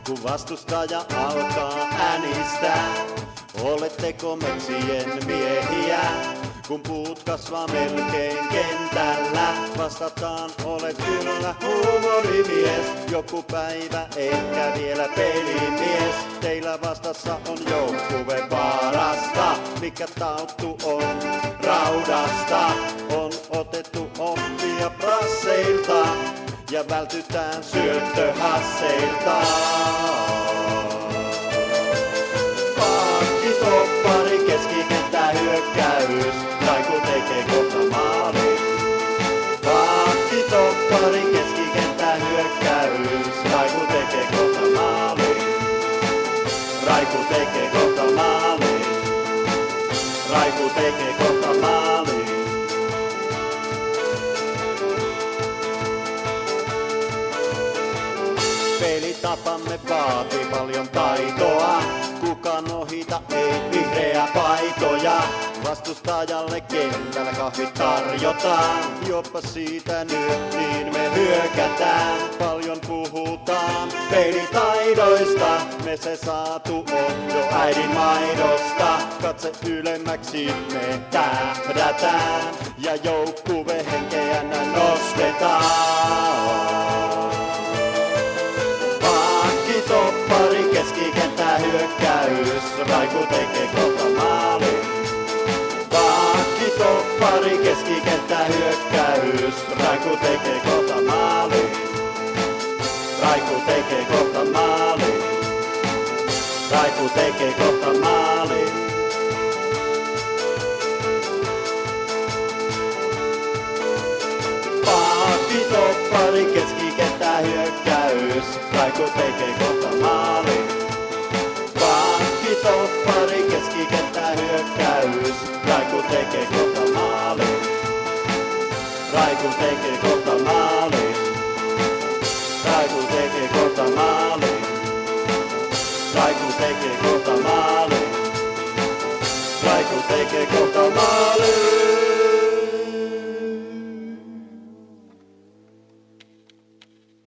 kun vastustaja alkaa äänistää. Oletteko metsien miehiä, kun puut kasvaa melkein kentällä? Vastataan, olet kyllä huumorimies, joku päivä ehkä vielä pelimies. Teillä vastassa on joukkue vaarasta, mikä tauttu on raudasta. On otettu oppia brasseilta ja vältytään syöttöhasseilta. Toppari, keskikenttä, hyökkäys, Raiku tekee kohta maalin. Pakki, toppari, keskikenttä, hyökkäys, Raiku tekee kohta maalin. Raiku tekee kohta maalin. Raiku tekee kohta maalin. Pelitapamme vaatii paljon taitoa. Kukaan ohita ei vihreä paitoja. Vastustajalle kentällä kahvit tarjotaan. Jopa siitä nyt niin me hyökätään. Paljon puhutaan pelitaidoista. Me se saatu on jo äidin maidosta. Katse ylemmäksi me tähdätään. Ja joukkuehenkeä nostetaan. Toppari, keskikenttä, hyökkäys, Raiku tekee kohta maalin. Pakki, toppari, keskikenttä, hyökkäys, Raiku tekee kohta maalin. Raiku tekee kohta maalin. Raiku tekee kohta maalin. Pakki, toppari, keskikenttä, hyökkäys, Raiku tekee kohta maalin. Pakki, toppari, keskikenttä, hyökkäys, Raiku tekee kohta maalin. Raiku tekee kohta maalin. Raiku tekee kohta maalin. Raiku tekee kohta maalin. Raiku tekee kohta maalin.